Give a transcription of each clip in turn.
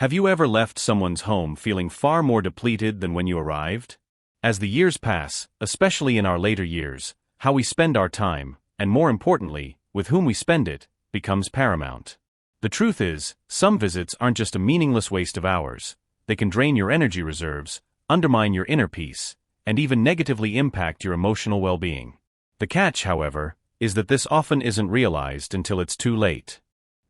Have you ever left someone's home feeling far more depleted than when you arrived? As the years pass, especially in our later years, how we spend our time, and more importantly, with whom we spend it, becomes paramount. The truth is, some visits aren't just a meaningless waste of hours. They can drain your energy reserves, undermine your inner peace, and even negatively impact your emotional well-being. The catch, however, is that this often isn't realized until it's too late.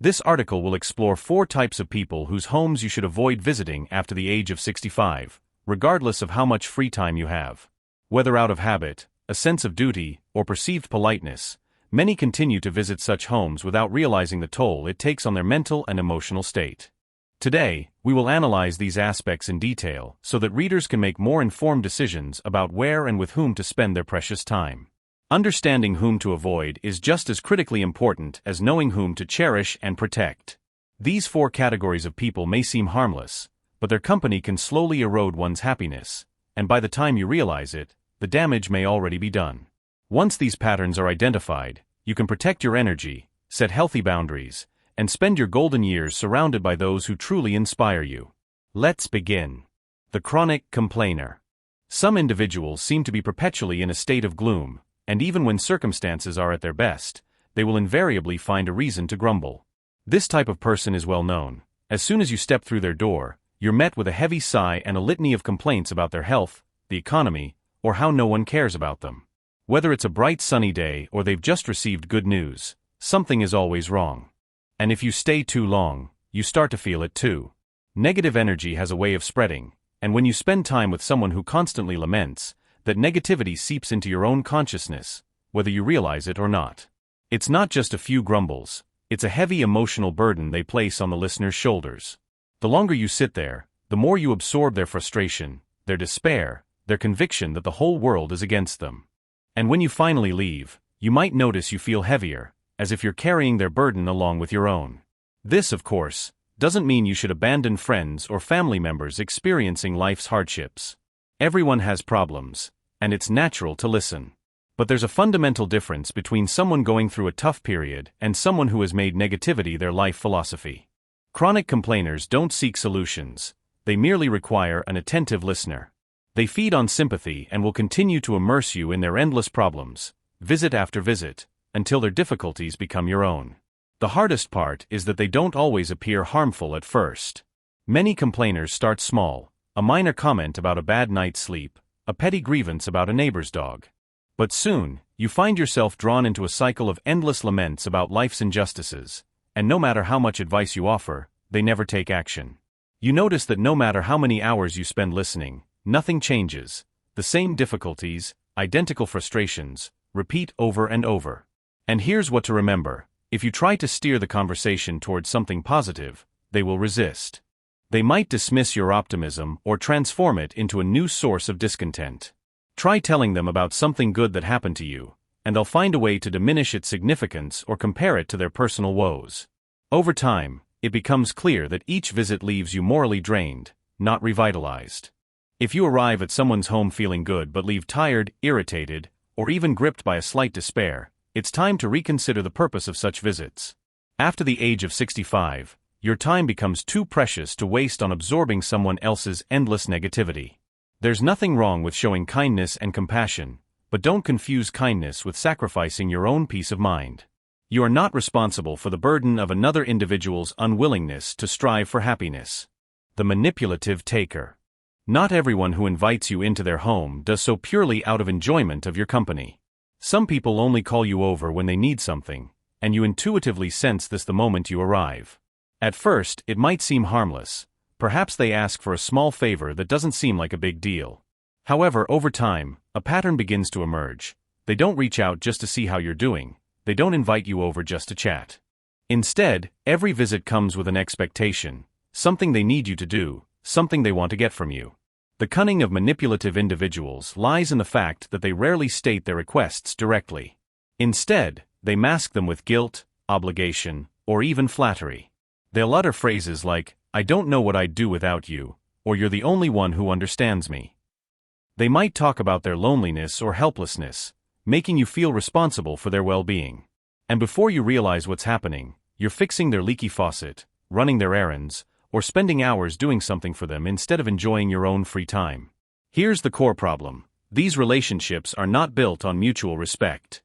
This article will explore 4 types of people whose homes you should avoid visiting after the age of 65, regardless of how much free time you have. Whether out of habit, a sense of duty, or perceived politeness, many continue to visit such homes without realizing the toll it takes on their mental and emotional state. Today, we will analyze these aspects in detail so that readers can make more informed decisions about where and with whom to spend their precious time. Understanding whom to avoid is just as critically important as knowing whom to cherish and protect. These 4 categories of people may seem harmless, but their company can slowly erode one's happiness, and by the time you realize it, the damage may already be done. Once these patterns are identified, you can protect your energy, set healthy boundaries, and spend your golden years surrounded by those who truly inspire you. Let's begin. The chronic complainer. Some individuals seem to be perpetually in a state of gloom, and even when circumstances are at their best, they will invariably find a reason to grumble. This type of person is well known. As soon as you step through their door, you're met with a heavy sigh and a litany of complaints about their health, the economy, or how no one cares about them. Whether it's a bright sunny day or they've just received good news, something is always wrong. And if you stay too long, you start to feel it too. Negative energy has a way of spreading, and when you spend time with someone who constantly laments, that negativity seeps into your own consciousness, whether you realize it or not. It's not just a few grumbles, it's a heavy emotional burden they place on the listener's shoulders. The longer you sit there, the more you absorb their frustration, their despair, their conviction that the whole world is against them. And when you finally leave, you might notice you feel heavier, as if you're carrying their burden along with your own. This, of course, doesn't mean you should abandon friends or family members experiencing life's hardships. Everyone has problems, and it's natural to listen. But there's a fundamental difference between someone going through a tough period and someone who has made negativity their life philosophy. Chronic complainers don't seek solutions, they merely require an attentive listener. They feed on sympathy and will continue to immerse you in their endless problems, visit after visit, until their difficulties become your own. The hardest part is that they don't always appear harmful at first. Many complainers start small, a minor comment about a bad night's sleep, a petty grievance about a neighbor's dog. But soon, you find yourself drawn into a cycle of endless laments about life's injustices, and no matter how much advice you offer, they never take action. You notice that no matter how many hours you spend listening, nothing changes. The same difficulties, identical frustrations, repeat over and over. And here's what to remember: if you try to steer the conversation towards something positive, they will resist. They might dismiss your optimism or transform it into a new source of discontent. Try telling them about something good that happened to you, and they'll find a way to diminish its significance or compare it to their personal woes. Over time, it becomes clear that each visit leaves you morally drained, not revitalized. If you arrive at someone's home feeling good but leave tired, irritated, or even gripped by a slight despair, it's time to reconsider the purpose of such visits. After the age of 65, your time becomes too precious to waste on absorbing someone else's endless negativity. There's nothing wrong with showing kindness and compassion, but don't confuse kindness with sacrificing your own peace of mind. You are not responsible for the burden of another individual's unwillingness to strive for happiness. The manipulative taker. Not everyone who invites you into their home does so purely out of enjoyment of your company. Some people only call you over when they need something, and you intuitively sense this the moment you arrive. At first, it might seem harmless. Perhaps they ask for a small favor that doesn't seem like a big deal. However, over time, a pattern begins to emerge. They don't reach out just to see how you're doing. They don't invite you over just to chat. Instead, every visit comes with an expectation, something they need you to do, something they want to get from you. The cunning of manipulative individuals lies in the fact that they rarely state their requests directly. Instead, they mask them with guilt, obligation, or even flattery. They'll utter phrases like, "I don't know what I'd do without you," or "You're the only one who understands me." They might talk about their loneliness or helplessness, making you feel responsible for their well-being. And before you realize what's happening, you're fixing their leaky faucet, running their errands, or spending hours doing something for them instead of enjoying your own free time. Here's the core problem. These relationships are not built on mutual respect.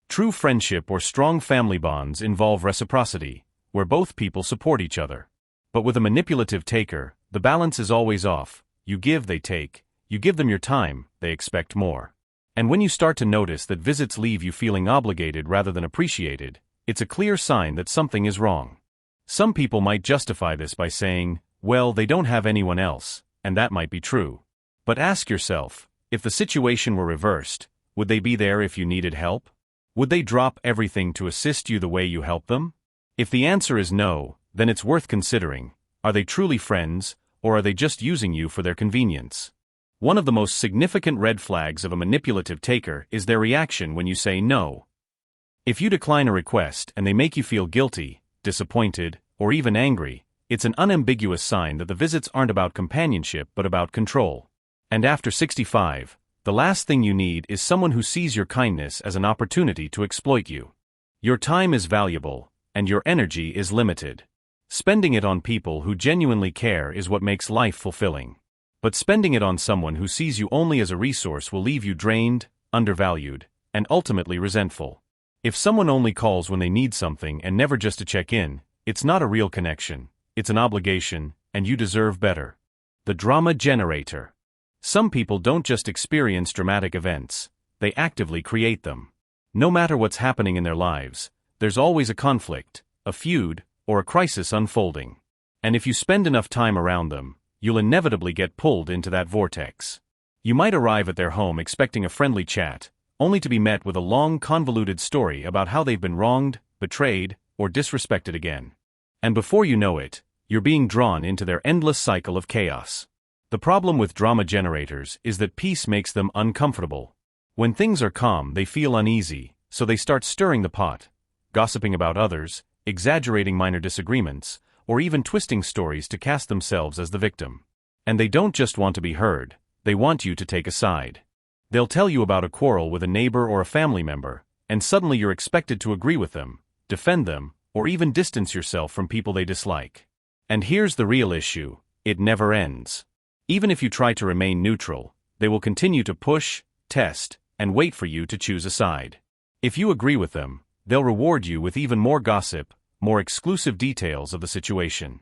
True friendship or strong family bonds involve reciprocity, where both people support each other. But with a manipulative taker, the balance is always off. You give, they take. You give them your time, they expect more. And when you start to notice that visits leave you feeling obligated rather than appreciated, it's a clear sign that something is wrong. Some people might justify this by saying, well, they don't have anyone else, and that might be true. But ask yourself, if the situation were reversed, would they be there if you needed help? Would they drop everything to assist you the way you help them? If the answer is no, then it's worth considering. Are they truly friends, or are they just using you for their convenience? One of the most significant red flags of a manipulative taker is their reaction when you say no. If you decline a request and they make you feel guilty, disappointed, or even angry, it's an unambiguous sign that the visits aren't about companionship but about control. And after 65, the last thing you need is someone who sees your kindness as an opportunity to exploit you. Your time is valuable, and your energy is limited. Spending it on people who genuinely care is what makes life fulfilling. But spending it on someone who sees you only as a resource will leave you drained, undervalued, and ultimately resentful. If someone only calls when they need something and never just to check in, it's not a real connection, it's an obligation, and you deserve better. The drama generator. Some people don't just experience dramatic events, they actively create them. No matter what's happening in their lives, there's always a conflict, a feud, or a crisis unfolding. And if you spend enough time around them, you'll inevitably get pulled into that vortex. You might arrive at their home expecting a friendly chat, only to be met with a long, convoluted story about how they've been wronged, betrayed, or disrespected again. And before you know it, you're being drawn into their endless cycle of chaos. The problem with drama generators is that peace makes them uncomfortable. When things are calm, they feel uneasy, so they start stirring the pot, gossiping about others, exaggerating minor disagreements, or even twisting stories to cast themselves as the victim. And they don't just want to be heard, they want you to take a side. They'll tell you about a quarrel with a neighbor or a family member, and suddenly you're expected to agree with them, defend them, or even distance yourself from people they dislike. And here's the real issue, it never ends. Even if you try to remain neutral, they will continue to push, test, and wait for you to choose a side. If you agree with them, they'll reward you with even more gossip, more exclusive details of the situation.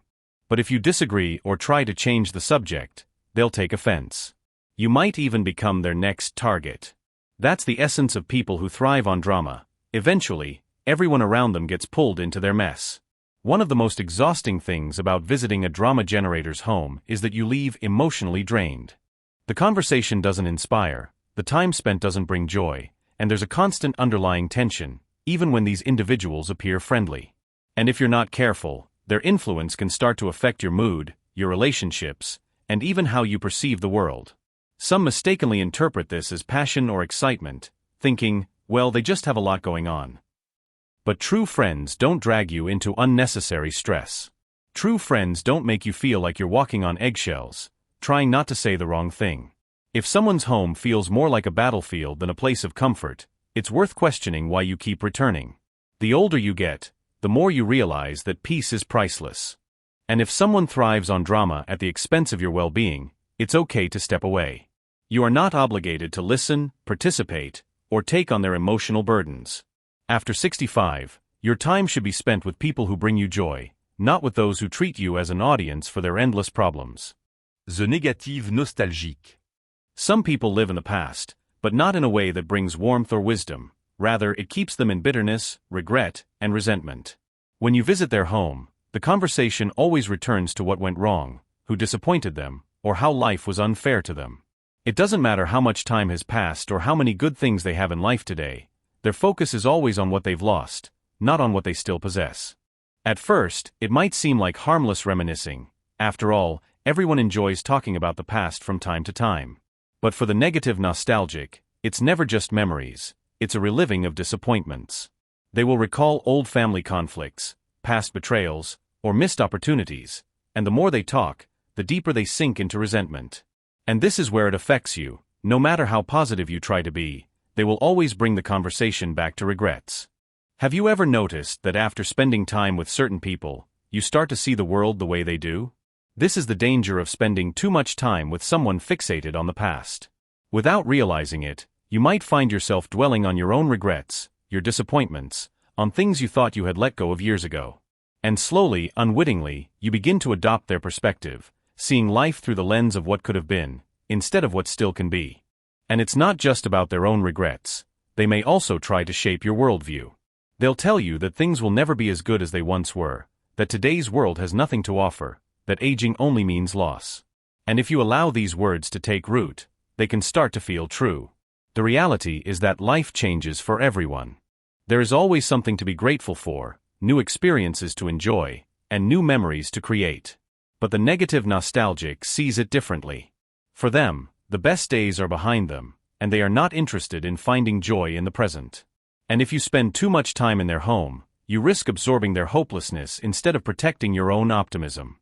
But if you disagree or try to change the subject, they'll take offense. You might even become their next target. That's the essence of people who thrive on drama. Eventually, everyone around them gets pulled into their mess. One of the most exhausting things about visiting a drama generator's home is that you leave emotionally drained. The conversation doesn't inspire, the time spent doesn't bring joy, and there's a constant underlying tension, even when these individuals appear friendly. And if you're not careful, their influence can start to affect your mood, your relationships, and even how you perceive the world. Some mistakenly interpret this as passion or excitement, thinking, well, they just have a lot going on. But true friends don't drag you into unnecessary stress. True friends don't make you feel like you're walking on eggshells, trying not to say the wrong thing. If someone's home feels more like a battlefield than a place of comfort, it's worth questioning why you keep returning. The older you get, the more you realize that peace is priceless. And if someone thrives on drama at the expense of your well-being, it's okay to step away. You are not obligated to listen, participate, or take on their emotional burdens. After 65, your time should be spent with people who bring you joy, not with those who treat you as an audience for their endless problems. The négative nostalgique. Some people live in the past, but not in a way that brings warmth or wisdom. Rather, it keeps them in bitterness, regret, and resentment. When you visit their home, the conversation always returns to what went wrong, who disappointed them, or how life was unfair to them. It doesn't matter how much time has passed or how many good things they have in life today. Their focus is always on what they've lost, not on what they still possess. At first, it might seem like harmless reminiscing. After all, everyone enjoys talking about the past from time to time. But for the negative nostalgic, it's never just memories, it's a reliving of disappointments. They will recall old family conflicts, past betrayals, or missed opportunities, and the more they talk, the deeper they sink into resentment. And this is where it affects you. No matter how positive you try to be, they will always bring the conversation back to regrets. Have you ever noticed that after spending time with certain people, you start to see the world the way they do? This is the danger of spending too much time with someone fixated on the past. Without realizing it, you might find yourself dwelling on your own regrets, your disappointments, on things you thought you had let go of years ago. And slowly, unwittingly, you begin to adopt their perspective, seeing life through the lens of what could have been, instead of what still can be. And it's not just about their own regrets. They may also try to shape your worldview. They'll tell you that things will never be as good as they once were, that today's world has nothing to offer, that aging only means loss. And if you allow these words to take root, they can start to feel true. The reality is that life changes for everyone. There is always something to be grateful for, new experiences to enjoy, and new memories to create. But the negative nostalgic sees it differently. For them, the best days are behind them, and they are not interested in finding joy in the present. And if you spend too much time in their home, you risk absorbing their hopelessness instead of protecting your own optimism.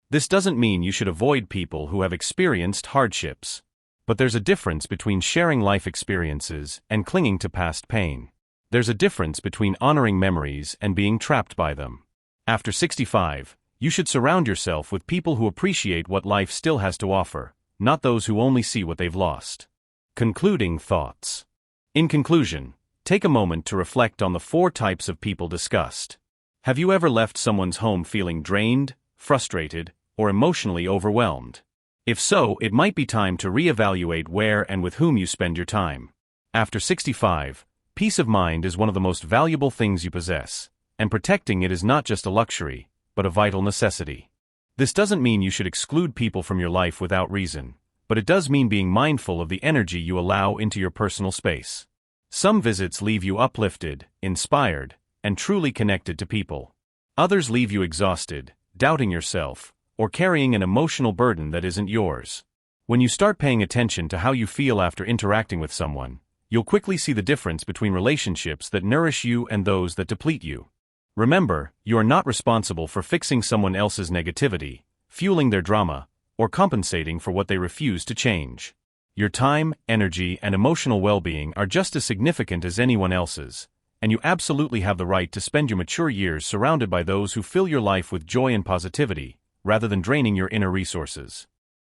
This doesn't mean you should avoid people who have experienced hardships. But there's a difference between sharing life experiences and clinging to past pain. There's a difference between honoring memories and being trapped by them. After 65, you should surround yourself with people who appreciate what life still has to offer, not those who only see what they've lost. Concluding thoughts. In conclusion, take a moment to reflect on the 4 types of people discussed. Have you ever left someone's home feeling drained, frustrated, or emotionally overwhelmed? If so, it might be time to reevaluate where and with whom you spend your time. After 65, peace of mind is one of the most valuable things you possess, and protecting it is not just a luxury, but a vital necessity. This doesn't mean you should exclude people from your life without reason, but it does mean being mindful of the energy you allow into your personal space. Some visits leave you uplifted, inspired, and truly connected to people. Others leave you exhausted, doubting yourself, or carrying an emotional burden that isn't yours. When you start paying attention to how you feel after interacting with someone, you'll quickly see the difference between relationships that nourish you and those that deplete you. Remember, you are not responsible for fixing someone else's negativity, fueling their drama, or compensating for what they refuse to change. Your time, energy, and emotional well-being are just as significant as anyone else's, and you absolutely have the right to spend your mature years surrounded by those who fill your life with joy and positivity, rather than draining your inner resources.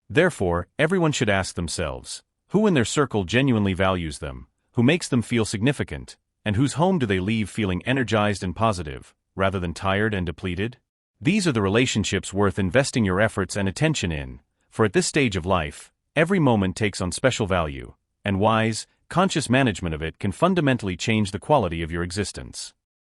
Therefore, everyone should ask themselves, who in their circle genuinely values them, who makes them feel significant, and whose home do they leave feeling energized and positive, rather than tired and depleted? These are the relationships worth investing your efforts and attention in, for at this stage of life, every moment takes on special value, and wise, conscious management of it can fundamentally change the quality of your existence.